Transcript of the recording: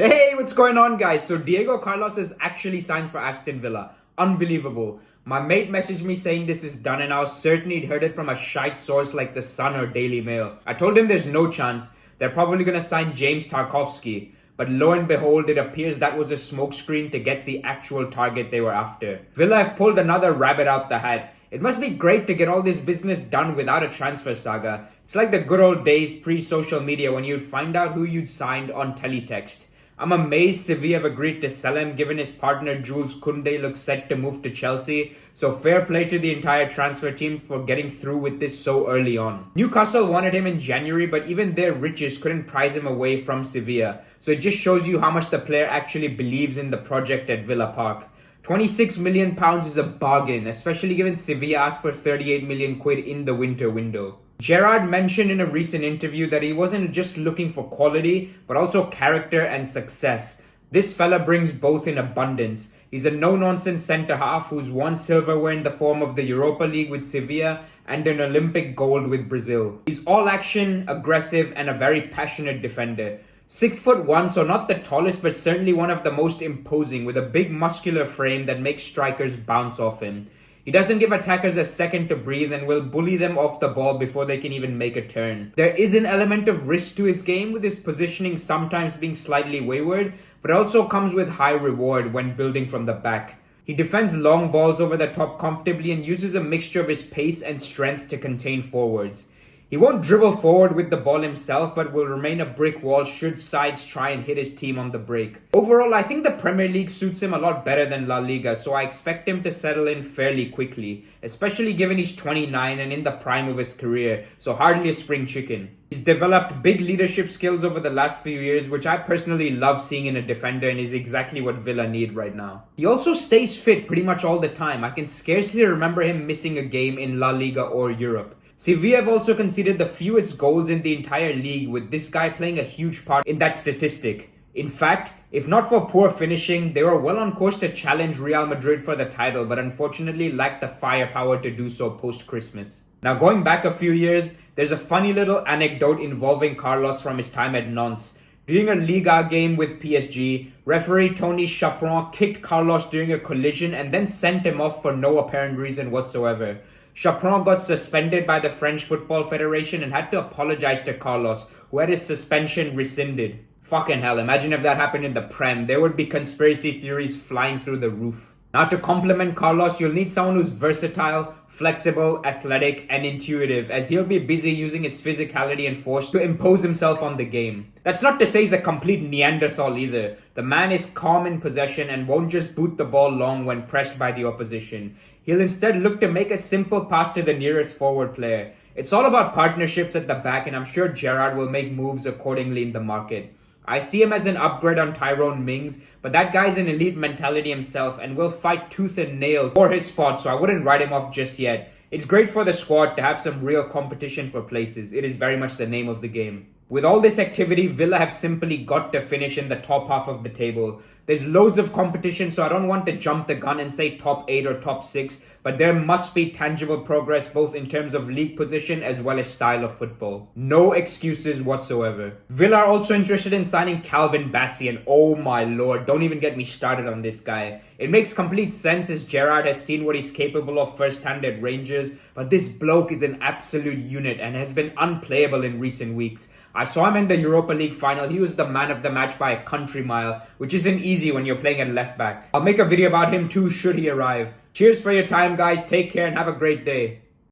Hey, what's going on, guys? So Diego Carlos is actually signed for Aston Villa. Unbelievable. My mate messaged me saying this is done, and I was certain he'd heard it from a shite source like The Sun or Daily Mail. I told him there's no chance. They're probably going to sign James Tarkowski. But lo and behold, it appears that was a smokescreen to get the actual target they were after. Villa have pulled another rabbit out the hat. It must be great to get all this business done without a transfer saga. It's like the good old days pre-social media when you'd find out who you'd signed on teletext. I'm amazed Sevilla have agreed to sell him given his partner Jules Koundé looks set to move to Chelsea, so fair play to the entire transfer team for getting through with this so early on. Newcastle wanted him in January, but even their riches couldn't prize him away from Sevilla, so it just shows you how much the player actually believes in the project at Villa Park. £26 million is a bargain, especially given Sevilla asked for 38 million quid in the winter window. Gerrard mentioned in a recent interview that he wasn't just looking for quality, but also character and success. This fella brings both in abundance. He's a no-nonsense centre-half who's won silverware in the form of the Europa League with Sevilla and an Olympic gold with Brazil. He's all-action, aggressive, and a very passionate defender. 6'1", so not the tallest, but certainly one of the most imposing, with a big muscular frame that makes strikers bounce off him. He doesn't give attackers a second to breathe and will bully them off the ball before they can even make a turn. There is an element of risk to his game, with his positioning sometimes being slightly wayward, but also comes with high reward when building from the back. He defends long balls over the top comfortably and uses a mixture of his pace and strength to contain forwards. He won't dribble forward with the ball himself, but will remain a brick wall should sides try and hit his team on the break. Overall, I think the Premier League suits him a lot better than La Liga, so I expect him to settle in fairly quickly, especially given he's 29 and in the prime of his career, so hardly a spring chicken. He's developed big leadership skills over the last few years, which I personally love seeing in a defender and is exactly what Villa need right now. He also stays fit pretty much all the time. I can scarcely remember him missing a game in La Liga or Europe. Sevilla have also conceded the fewest goals in the entire league, with this guy playing a huge part in that statistic. In fact, if not for poor finishing, they were well on course to challenge Real Madrid for the title, but unfortunately lacked the firepower to do so post-Christmas. Now, going back a few years, there's a funny little anecdote involving Carlos from his time at Nantes. During a Liga game with PSG, referee Tony Chaperon kicked Carlos during a collision and then sent him off for no apparent reason whatsoever. Chaperon got suspended by the French Football Federation and had to apologize to Carlos, who had his suspension rescinded. Fucking hell, imagine if that happened in the Prem. There would be conspiracy theories flying through the roof. Now, to complement Carlos, you'll need someone who's versatile, flexible, athletic, and intuitive, as he'll be busy using his physicality and force to impose himself on the game. That's not to say he's a complete Neanderthal either. The man is calm in possession and won't just boot the ball long when pressed by the opposition. He'll instead look to make a simple pass to the nearest forward player. It's all about partnerships at the back, and I'm sure Gerrard will make moves accordingly in the market. I see him as an upgrade on Tyrone Mings, but that guy's an elite mentality himself and will fight tooth and nail for his spot, so I wouldn't write him off just yet. It's great for the squad to have some real competition for places. It is very much the name of the game. With all this activity, Villa have simply got to finish in the top half of the table. There's loads of competition, so I don't want to jump the gun and say top 8 or top 6, but there must be tangible progress both in terms of league position as well as style of football. No excuses whatsoever. Villa are also interested in signing Calvin Bassey, and oh my lord, don't even get me started on this guy. It makes complete sense as Gerrard has seen what he's capable of firsthand at Rangers, but this bloke is an absolute unit and has been unplayable in recent weeks. I saw him in the Europa League final. He was the man of the match by a country mile, which isn't easy when you're playing at left back. I'll make a video about him too should he arrive. Cheers for your time, guys. Take care and have a great day.